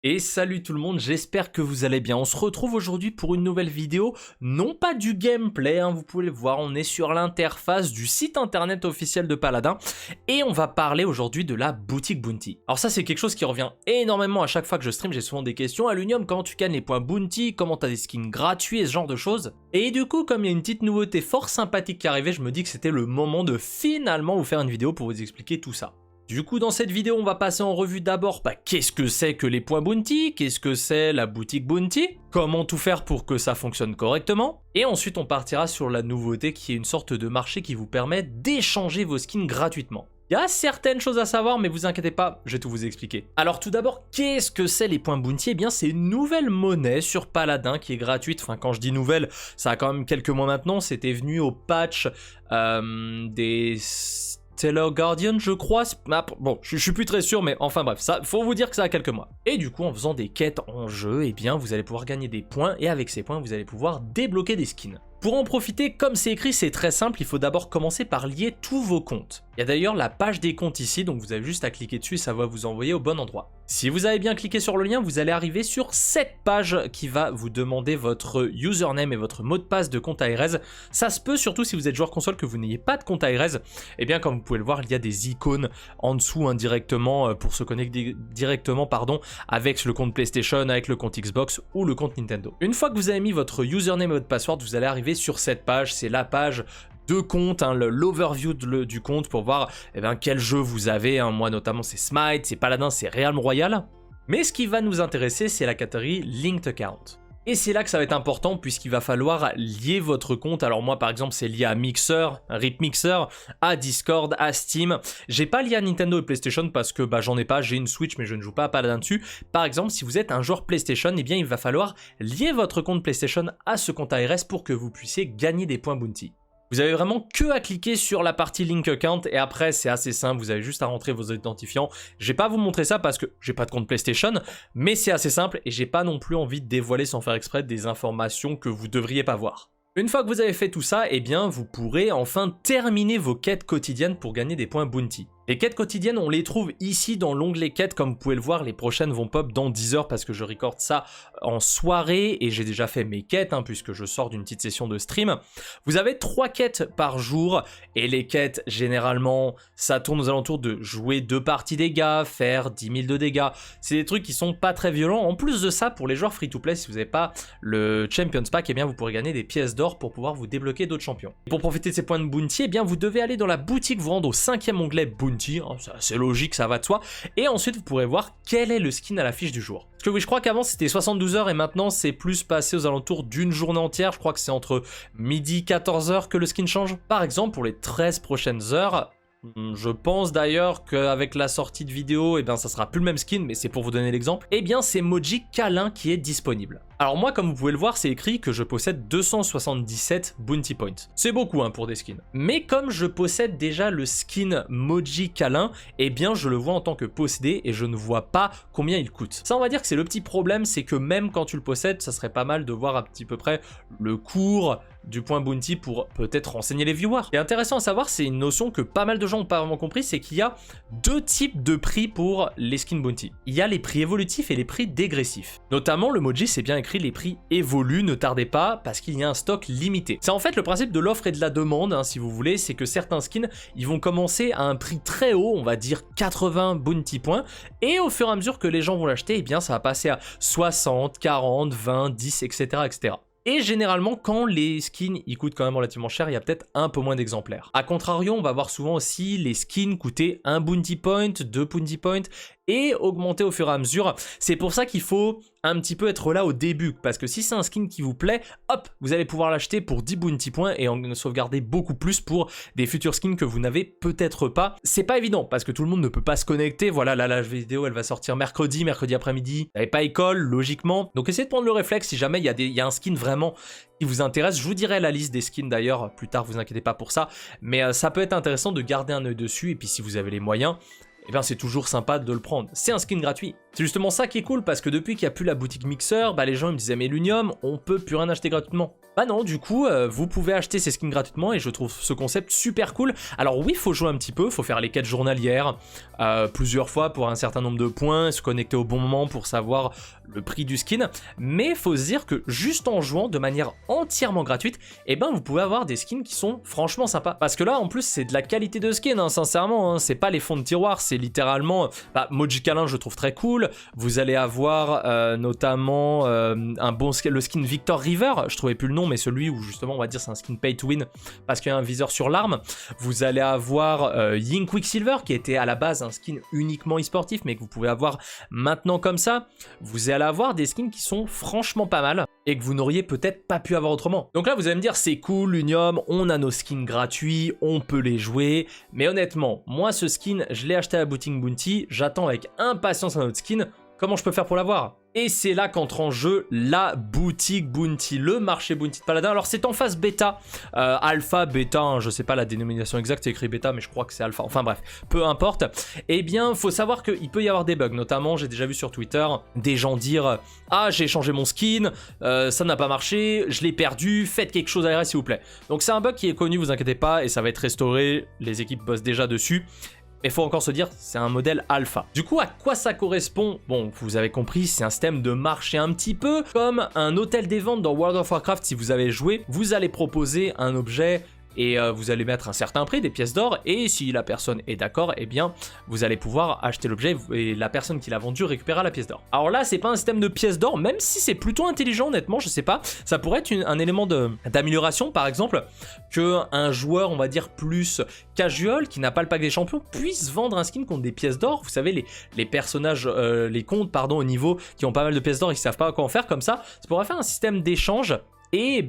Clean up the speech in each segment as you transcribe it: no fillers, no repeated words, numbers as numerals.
Et salut tout le monde, j'espère que vous allez bien. On se retrouve aujourd'hui pour une nouvelle vidéo, non pas du gameplay, vous pouvez le voir, on est sur l'interface du site internet officiel de Paladin et on va parler aujourd'hui de la boutique Bounty. Alors ça c'est quelque chose qui revient énormément à chaque fois que je stream, j'ai souvent des questions. Alunium, comment tu gagnes les points Bounty, comment t'as des skins gratuits et ce genre de choses. Et du coup, comme il y a une petite nouveauté fort sympathique qui arrivait, je me dis que c'était le moment de finalement vous faire une vidéo pour vous expliquer tout ça. Du coup, dans cette vidéo, on va passer en revue d'abord qu'est-ce que c'est que les points Bounty, qu'est-ce que c'est la boutique Bounty, comment tout faire pour que ça fonctionne correctement, et ensuite on partira sur la nouveauté qui est une sorte de marché qui vous permet d'échanger vos skins gratuitement. Il y a certaines choses à savoir, mais vous inquiétez pas, je vais tout vous expliquer. Alors tout d'abord, qu'est-ce que c'est les points Bounty? Eh bien c'est une nouvelle monnaie sur Paladin qui est gratuite, enfin quand je dis nouvelle, ça a quand même quelques mois maintenant, c'était venu au patch des Stellar Guardian, je crois. Bon, je suis plus très sûr, mais enfin bref, ça, faut vous dire que ça a quelques mois. Et du coup, en faisant des quêtes en jeu, eh bien, vous allez pouvoir gagner des points, et avec ces points, vous allez pouvoir débloquer des skins. Pour en profiter, comme c'est écrit, c'est très simple, il faut d'abord commencer par lier tous vos comptes. Il y a d'ailleurs la page des comptes ici, donc vous avez juste à cliquer dessus et ça va vous envoyer au bon endroit. Si vous avez bien cliqué sur le lien, vous allez arriver sur cette page qui va vous demander votre username et votre mot de passe de compte Ares. Ça se peut, surtout si vous êtes joueur console, que vous n'ayez pas de compte Ares. Et bien, comme vous pouvez le voir, il y a des icônes en dessous indirectement pour se connecter directement avec le compte PlayStation, avec le compte Xbox ou le compte Nintendo. Une fois que vous avez mis votre username et votre password, vous allez arriver sur cette page, c'est la page de compte, l'overview du compte pour voir quel jeu vous avez. Moi notamment c'est Smite, c'est Paladin, c'est Realm Royale. Mais ce qui va nous intéresser, c'est la catégorie Linked Account. Et c'est là que ça va être important puisqu'il va falloir lier votre compte. Alors moi par exemple c'est lié à Mixer, Rip Mixer, à Discord, à Steam. J'ai pas lié à Nintendo et PlayStation parce que j'en ai pas, j'ai une Switch mais je ne joue pas à Paladin dessus. Par exemple si vous êtes un joueur PlayStation, eh bien il va falloir lier votre compte PlayStation à ce compte ARS pour que vous puissiez gagner des points Bounty. Vous avez vraiment que à cliquer sur la partie Link Account et après c'est assez simple, vous avez juste à rentrer vos identifiants. Je vais pas vous montrer ça parce que j'ai pas de compte PlayStation, mais c'est assez simple et j'ai pas non plus envie de dévoiler sans faire exprès des informations que vous devriez pas voir. Une fois que vous avez fait tout ça, eh bien vous pourrez enfin terminer vos quêtes quotidiennes pour gagner des points Bounty. Les quêtes quotidiennes, on les trouve ici dans l'onglet quêtes, comme vous pouvez le voir, les prochaines vont pop dans 10 heures parce que je recorde ça en soirée et j'ai déjà fait mes quêtes puisque je sors d'une petite session de stream. Vous avez 3 quêtes par jour et les quêtes, généralement, ça tourne aux alentours de jouer 2 parties dégâts, faire 10 000 de dégâts. C'est des trucs qui sont pas très violents. En plus de ça, pour les joueurs free-to-play, si vous n'avez pas le Champions Pack, eh bien vous pourrez gagner des pièces d'or pour pouvoir vous débloquer d'autres champions. Et pour profiter de ces points de Bounty, eh bien vous devez aller dans la boutique, vous rendre au 5e onglet Bounty. C'est logique, ça va de soi. Et ensuite, vous pourrez voir quel est le skin à la fiche du jour. Parce que oui, je crois qu'avant, c'était 72 heures et maintenant, c'est plus passé aux alentours d'une journée entière. Je crois que c'est entre midi et 14 heures que le skin change. Par exemple, pour les 13 prochaines heures, je pense d'ailleurs qu'avec la sortie de vidéo, ça sera plus le même skin, mais c'est pour vous donner l'exemple. Eh bien, c'est Moji Câlin qui est disponible. Alors moi, comme vous pouvez le voir, c'est écrit que je possède 277 Bounty Points. C'est beaucoup pour des skins. Mais comme je possède déjà le skin Moji Câlin, eh bien je le vois en tant que possédé et je ne vois pas combien il coûte. Ça, on va dire que c'est le petit problème, c'est que même quand tu le possèdes, ça serait pas mal de voir à petit peu près le cours du point Bounty pour peut-être renseigner les viewers. Et intéressant à savoir, c'est une notion que pas mal de gens n'ont pas vraiment compris, c'est qu'il y a 2 types de prix pour les skins Bounty. Il y a les prix évolutifs et les prix dégressifs. Notamment, le Moji, c'est bien écrit les prix évoluent, ne tardez pas, parce qu'il y a un stock limité. C'est en fait le principe de l'offre et de la demande, si vous voulez, c'est que certains skins, ils vont commencer à un prix très haut, on va dire 80 Bounty points, et au fur et à mesure que les gens vont l'acheter, eh bien ça va passer à 60, 40, 20, 10, etc., etc. Et généralement, quand les skins ils coûtent quand même relativement cher, il y a peut-être un peu moins d'exemplaires. A contrario, on va voir souvent aussi les skins coûter 1 Bounty Point, 2 Bounty Point, et augmenter au fur et à mesure. C'est pour ça qu'il faut un petit peu être là au début, parce que si c'est un skin qui vous plaît, hop, vous allez pouvoir l'acheter pour 10 Bounty Points et en sauvegarder beaucoup plus pour des futurs skins que vous n'avez peut-être pas. C'est pas évident, parce que tout le monde ne peut pas se connecter. Voilà, là, la vidéo, elle va sortir mercredi après-midi. Vous n'avez pas école, logiquement. Donc essayez de prendre le réflexe si jamais il y a un skin vraiment qui vous intéresse. Je vous dirai la liste des skins d'ailleurs, plus tard, vous inquiétez pas pour ça. Mais ça peut être intéressant de garder un œil dessus, et puis si vous avez les moyens, c'est toujours sympa de le prendre. C'est un skin gratuit, C'est justement ça qui est cool, parce que depuis qu'il n'y a plus la boutique Mixer, bah les gens ils me disaient mais l'Unium, on peut plus rien acheter gratuitement. Bah non, du coup, vous pouvez acheter ces skins gratuitement et je trouve ce concept super cool. Alors oui, il faut jouer un petit peu, il faut faire les quêtes journalières plusieurs fois pour un certain nombre de points, se connecter au bon moment pour savoir le prix du skin. Mais il faut se dire que juste en jouant de manière entièrement gratuite, eh ben vous pouvez avoir des skins qui sont franchement sympas. Parce que là, en plus, c'est de la qualité de skin, hein, sincèrement. Hein, c'est pas les fonds de tiroir, c'est littéralement... Bah, Mojicalin, je trouve très cool. Vous allez avoir notamment un bon skin, le skin Victor River, je trouvais plus le nom, mais celui où justement on va dire c'est un skin pay to win parce qu'il y a un viseur sur l'arme. Vous allez avoir Ying Quicksilver qui était à la base un skin uniquement e-sportif mais que vous pouvez avoir maintenant comme ça. Vous allez avoir des skins qui sont franchement pas mal et que vous n'auriez peut-être pas pu avoir autrement. Donc là vous allez me dire c'est cool l'Unium, on a nos skins gratuits, on peut les jouer, mais honnêtement moi ce skin je l'ai acheté à la boutique Bounty, j'attends avec impatience un autre skin. Comment je peux faire pour l'avoir? Et c'est là qu'entre en jeu la boutique Bounty, le marché Bounty de Paladin. Alors c'est en phase bêta, alpha, bêta, hein, je sais pas la dénomination exacte, c'est écrit bêta mais je crois que c'est alpha, enfin bref, peu importe. Eh bien faut savoir qu'il peut y avoir des bugs, notamment j'ai déjà vu sur Twitter des gens dire « Ah j'ai changé mon skin, ça n'a pas marché, je l'ai perdu, faites quelque chose à s'il vous plaît ». Donc c'est un bug qui est connu, vous inquiétez pas, et ça va être restauré, les équipes bossent déjà dessus. Mais il faut encore se dire, c'est un modèle alpha. Du coup, à quoi ça correspond? Bon, vous avez compris, c'est un système de marché un petit peu comme un hôtel des ventes dans World of Warcraft. Si vous avez joué, vous allez proposer un objet et vous allez mettre un certain prix, des pièces d'or, et si la personne est d'accord, eh bien, vous allez pouvoir acheter l'objet et la personne qui l'a vendu récupérera la pièce d'or. Alors là, c'est pas un système de pièces d'or, même si c'est plutôt intelligent, honnêtement, je sais pas, ça pourrait être un élément d'amélioration, par exemple, qu'un joueur, on va dire, plus casual, qui n'a pas le pack des champions, puisse vendre un skin contre des pièces d'or. Vous savez, les personnages, les comptes, pardon, au niveau, qui ont pas mal de pièces d'or et qui savent pas quoi en faire comme ça pourrait faire un système d'échange. Et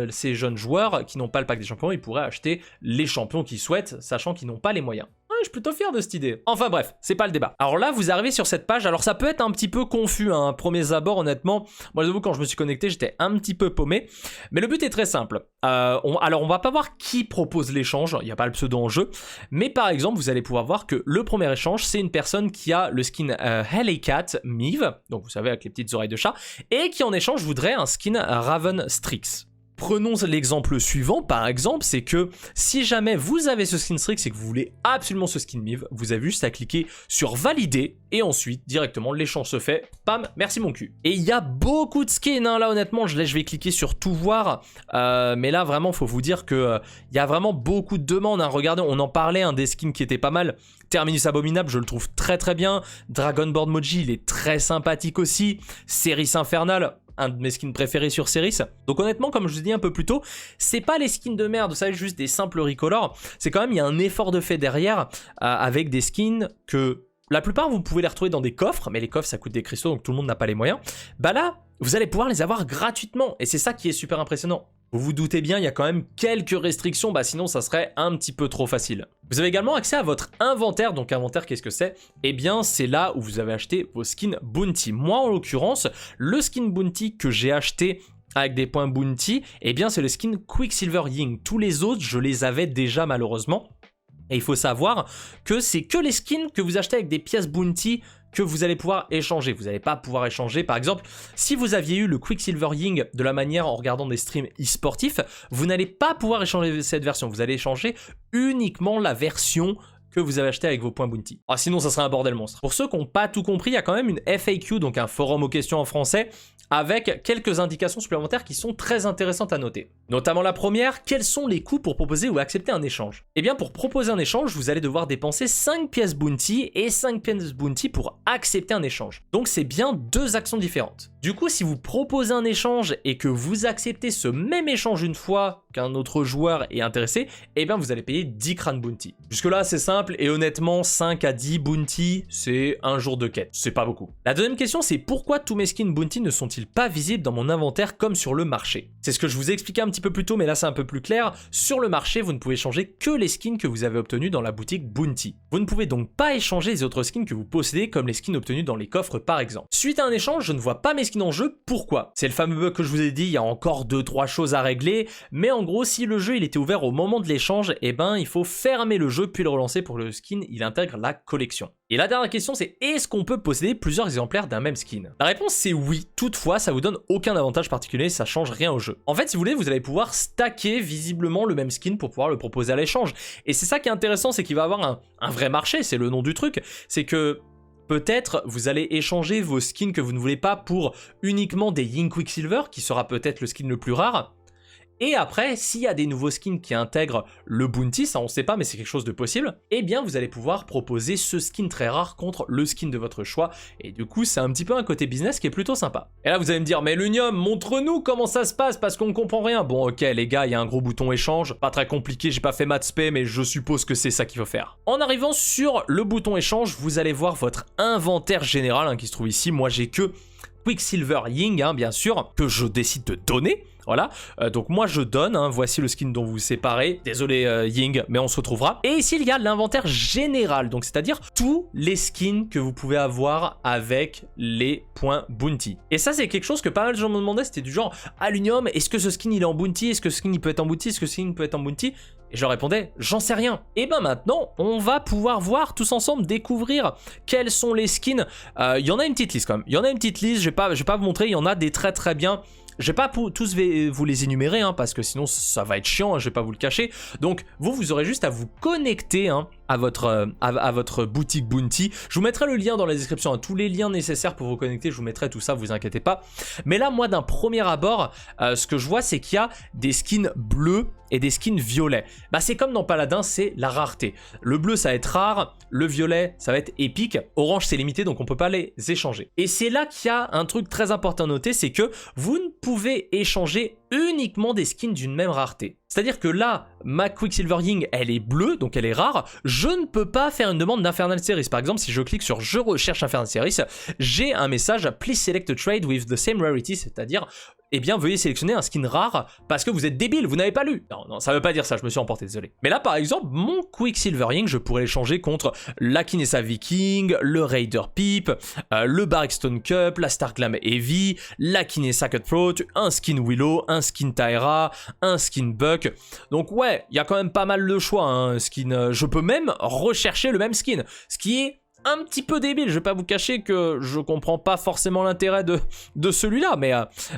ces jeunes joueurs qui n'ont pas le pack des champions, ils pourraient acheter les champions qu'ils souhaitent, sachant qu'ils n'ont pas les moyens. Je suis plutôt fier de cette idée. Enfin bref, c'est pas le débat. Alors là, vous arrivez sur cette page, alors ça peut être un petit peu confus, hein, à premiers abords, honnêtement. Moi, j'avoue, quand je me suis connecté, j'étais un petit peu paumé. Mais le but est très simple. Alors, on va pas voir qui propose l'échange, il n'y a pas le pseudo en jeu. Mais par exemple, vous allez pouvoir voir que le premier échange, c'est une personne qui a le skin Hellcat Mive, donc vous savez, avec les petites oreilles de chat, et qui en échange voudrait un skin Raven Strix. Prenons l'exemple suivant, par exemple, c'est que si jamais vous avez ce skin Strix et que vous voulez absolument ce skin Mive, vous avez juste à cliquer sur valider et ensuite directement l'échange se fait, pam, merci mon cul. Et il y a beaucoup de skins, hein, là honnêtement, je vais cliquer sur tout voir, mais là vraiment faut vous dire que il y a vraiment beaucoup de demandes, hein. Regardez, on en parlait, un des skins qui était pas mal. Terminus Abominable, je le trouve très très bien. Dragonborn Moji, il est très sympathique aussi. Ceris Infernal, un de mes skins préférés sur Ceris. Donc honnêtement, comme je vous ai dit un peu plus tôt, c'est pas les skins de merde, vous savez, juste des simples recolors. C'est quand même, il y a un effort de fait derrière, avec des skins que la plupart vous pouvez les retrouver dans des coffres, mais les coffres ça coûte des cristaux, donc tout le monde n'a pas les moyens. Bah là, vous allez pouvoir les avoir gratuitement, et c'est ça qui est super impressionnant. Vous vous doutez bien, il y a quand même quelques restrictions, bah sinon ça serait un petit peu trop facile. Vous avez également accès à votre inventaire, donc inventaire qu'est-ce que c'est? Eh bien c'est là où vous avez acheté vos skins Bounty. Moi en l'occurrence, le skin Bounty que j'ai acheté avec des points Bounty, eh bien c'est le skin Quicksilver Ying. Tous les autres, je les avais déjà malheureusement. Et il faut savoir que c'est que les skins que vous achetez avec des pièces Bounty que vous allez pouvoir échanger. Vous n'allez pas pouvoir échanger, par exemple, si vous aviez eu le Quicksilver Ying de la manière en regardant des streams e-sportifs, vous n'allez pas pouvoir échanger cette version. Vous allez échanger uniquement la version que vous avez acheté avec vos points Bounty. Ah, sinon, ça serait un bordel monstre. Pour ceux qui n'ont pas tout compris, il y a quand même une FAQ, donc un forum aux questions en français, avec quelques indications supplémentaires qui sont très intéressantes à noter. Notamment la première, quels sont les coûts pour proposer ou accepter un échange? Eh bien, pour proposer un échange, vous allez devoir dépenser 5 pièces Bounty et 5 pièces Bounty pour accepter un échange. Donc, c'est bien deux actions différentes. Du coup, si vous proposez un échange et que vous acceptez ce même échange une fois qu'un autre joueur est intéressé, eh bien, vous allez payer 10 crânes Bounty. Jusque-là, c'est simple et honnêtement, 5 à 10 Bounty, c'est un jour de quête. C'est pas beaucoup. La deuxième question, c'est pourquoi tous mes skins Bounty ne sont-ils pas visibles dans mon inventaire comme sur le marché? C'est ce que je vous ai expliqué un petit peu plus tôt, mais là c'est un peu plus clair. Sur le marché, vous ne pouvez changer que les skins que vous avez obtenus dans la boutique Bounty. Vous ne pouvez donc pas échanger les autres skins que vous possédez, comme les skins obtenus dans les coffres par exemple. Suite à un échange, je ne vois pas mes skins en jeu. Pourquoi? C'est le fameux bug que je vous ai dit, il y a encore 2-3 choses à régler, mais en en gros, si le jeu il était ouvert au moment de l'échange, eh ben il faut fermer le jeu puis le relancer pour que le skin il intègre la collection. Et la dernière question c'est est-ce qu'on peut posséder plusieurs exemplaires d'un même skin? La réponse c'est oui, toutefois ça vous donne aucun avantage particulier, ça change rien au jeu. En fait si vous voulez, vous allez pouvoir stacker visiblement le même skin pour pouvoir le proposer à l'échange. Et c'est ça qui est intéressant, c'est qu'il va avoir un vrai marché, c'est le nom du truc, c'est que peut-être vous allez échanger vos skins que vous ne voulez pas pour uniquement des Ying Quicksilver, qui sera peut-être le skin le plus rare. Et après, s'il y a des nouveaux skins qui intègrent le bounty, ça on sait pas mais c'est quelque chose de possible, eh bien vous allez pouvoir proposer ce skin très rare contre le skin de votre choix. Et du coup, c'est un petit peu un côté business qui est plutôt sympa. Et là vous allez me dire, mais Lunium, montre-nous comment ça se passe parce qu'on ne comprend rien. Bon ok les gars, il y a un gros bouton échange, pas très compliqué, j'ai pas fait maths spé mais je suppose que c'est ça qu'il faut faire. En arrivant sur le bouton échange, vous allez voir votre inventaire général qui se trouve ici. Moi j'ai que Quicksilver Ying, bien sûr, que je décide de donner. Voilà, donc moi je donne, voici le skin dont vous vous séparez, désolé Ying, mais on se retrouvera. Et ici il y a l'inventaire général, donc c'est-à-dire tous les skins que vous pouvez avoir avec les points bounty. Et ça c'est quelque chose que pas mal de gens me demandaient, c'était du genre, Lunium, est-ce que ce skin il est en bounty, est-ce que ce skin il peut être en bounty, est-ce que ce skin peut être en bounty? Et je leur répondais, j'en sais rien. Et ben maintenant, on va pouvoir voir tous ensemble, découvrir quels sont les skins. Il y en a une petite liste quand même, il y en a une petite liste, je vais pas vous montrer, il y en a des très bien. Je vais pas tous vous les énumérer parce que sinon ça va être chiant, je vais pas vous le cacher. Donc vous aurez juste à vous connecter à votre boutique Bounty. Je vous mettrai le lien dans la description, tous les liens nécessaires pour vous connecter, je vous mettrai tout ça, vous inquiétez pas. Mais là moi d'un premier abord, ce que je vois c'est qu'il y a des skins bleus et des skins violets. Bah c'est comme dans Paladin, c'est la rareté. Le bleu ça va être rare, le violet ça va être épique, orange c'est limité donc on peut pas les échanger. Et c'est là qu'il y a un truc très important à noter, c'est que vous ne pouvez échanger uniquement des skins d'une même rareté. C'est-à-dire que là, ma Quicksilver Ying, elle est bleue, donc elle est rare. Je ne peux pas faire une demande d'Infernal Series. Par exemple, si je clique sur « Je recherche Infernal Series », j'ai un message « Please select a trade with the same rarity », c'est-à-dire eh bien veuillez sélectionner un skin rare parce que vous êtes débile, vous n'avez pas lu. Non, ça veut pas dire ça, je me suis emporté, désolé. Mais là, par exemple, mon Quicksilver Ying, je pourrais l'échanger contre la Kinessa Viking, le Raider Peep, le Barrickstone Cup, la Starglam Heavy, la Kinessa Cutthroat, un skin Willow, un skin Tyra, un skin Buck. Donc ouais, il y a quand même pas mal de choix, je peux même rechercher le même skin, ce qui est un petit peu débile, je vais pas vous cacher que je comprends pas forcément l'intérêt de celui-là,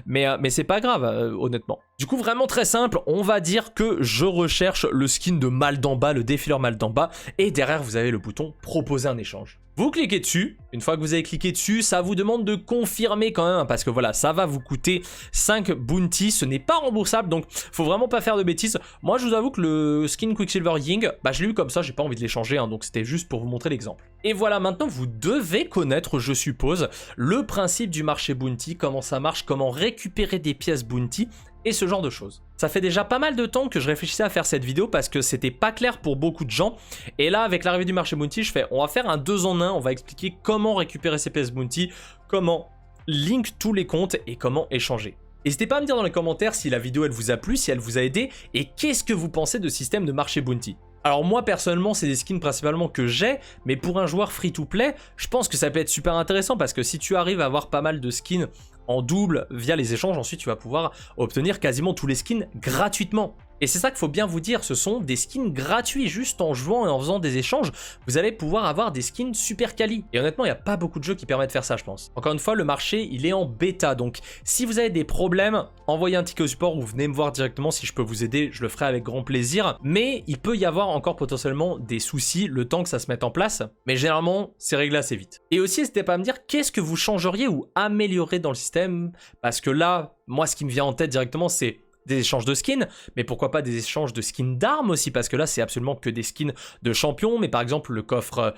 mais c'est pas grave, honnêtement. Du coup, vraiment très simple, on va dire que je recherche le skin de Maldamba, le défileur Maldamba, et derrière vous avez le bouton proposer un échange. Vous cliquez dessus, une fois que vous avez cliqué dessus, ça vous demande de confirmer quand même, parce que voilà, ça va vous coûter 5 bounty, ce n'est pas remboursable, donc faut vraiment pas faire de bêtises. Moi je vous avoue que le skin Quicksilver Ying, je l'ai eu comme ça, j'ai pas envie de l'échanger, donc c'était juste pour vous montrer l'exemple. Et voilà, maintenant vous devez connaître, je suppose, le principe du marché bounty, comment ça marche, comment récupérer des pièces bounty, et ce genre de choses. Ça fait déjà pas mal de temps que je réfléchissais à faire cette vidéo parce que c'était pas clair pour beaucoup de gens. Et là, avec l'arrivée du marché bounty, on va faire un 2 en 1, on va expliquer comment récupérer ces pièces bounty, comment link tous les comptes et comment échanger. N'hésitez pas à me dire dans les commentaires si la vidéo elle vous a plu, si elle vous a aidé et qu'est-ce que vous pensez de ce système de marché bounty. Alors moi personnellement c'est des skins principalement que j'ai, mais pour un joueur free to play, je pense que ça peut être super intéressant parce que si tu arrives à avoir pas mal de skins en double via les échanges, ensuite tu vas pouvoir obtenir quasiment tous les skins gratuitement. Et c'est ça qu'il faut bien vous dire, ce sont des skins gratuits, juste en jouant et en faisant des échanges, vous allez pouvoir avoir des skins super quali. Et honnêtement, il n'y a pas beaucoup de jeux qui permettent de faire ça, je pense. Encore une fois, le marché, il est en bêta, donc si vous avez des problèmes, envoyez un ticket au support ou venez me voir directement si je peux vous aider, je le ferai avec grand plaisir. Mais il peut y avoir encore potentiellement des soucis le temps que ça se mette en place, mais généralement, c'est réglé assez vite. Et aussi, n'hésitez pas à me dire qu'est-ce que vous changeriez ou améliorez dans le système, parce que là, moi, ce qui me vient en tête directement, c'est des échanges de skins, mais pourquoi pas des échanges de skins d'armes aussi, parce que là c'est absolument que des skins de champions, mais par exemple le coffre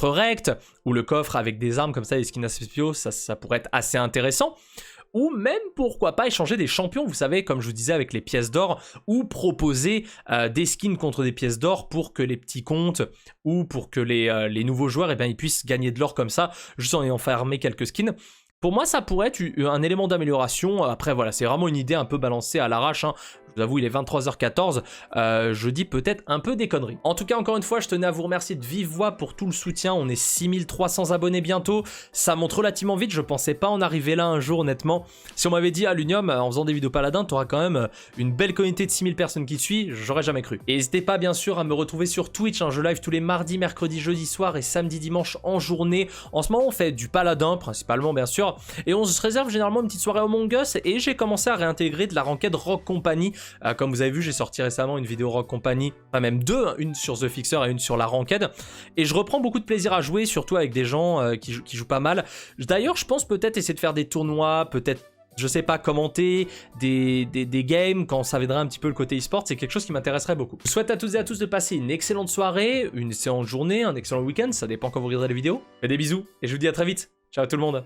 rect, ou le coffre avec des armes comme ça, des skins assez spéciaux, ça pourrait être assez intéressant. Ou même pourquoi pas échanger des champions, vous savez, comme je vous disais avec les pièces d'or, ou proposer des skins contre des pièces d'or pour que les petits comptes, ou pour que les nouveaux joueurs, ils puissent gagner de l'or comme ça, juste en ayant farmé quelques skins. Pour moi, ça pourrait être un élément d'amélioration. Après, voilà, c'est vraiment une idée un peu balancée à l'arrache. Je vous avoue, il est 23h14, je dis peut-être un peu des conneries. En tout cas, encore une fois, je tenais à vous remercier de vive voix pour tout le soutien. On est 6300 abonnés bientôt. Ça monte relativement vite, je pensais pas en arriver là un jour, honnêtement. Si on m'avait dit à l'Unium, en faisant des vidéos paladins, t'auras quand même une belle communauté de 6000 personnes qui te suivent, j'aurais jamais cru. Et n'hésitez pas, bien sûr, à me retrouver sur Twitch, hein. Je live tous les mardis, mercredis, jeudi soir et samedi, dimanche en journée. En ce moment, on fait du paladin, principalement, bien sûr. Et on se réserve généralement une petite soirée Among Us. Et j'ai commencé à réintégrer de la ranked Rogue Company. Comme vous avez vu, j'ai sorti récemment une vidéo Rogue Company, enfin même deux, hein, une sur The Fixer et une sur la ranked. Et je reprends beaucoup de plaisir à jouer, surtout avec des gens qui jouent pas mal. D'ailleurs, je pense peut-être essayer de faire des tournois, peut-être, je sais pas, commenter des games quand ça viendra un petit peu le côté e-sport, c'est quelque chose qui m'intéresserait beaucoup. Je souhaite à toutes et à tous de passer une excellente soirée, une excellente journée, un excellent week-end, ça dépend quand vous regarderez la vidéo. Et des bisous, et je vous dis à très vite. Ciao tout le monde.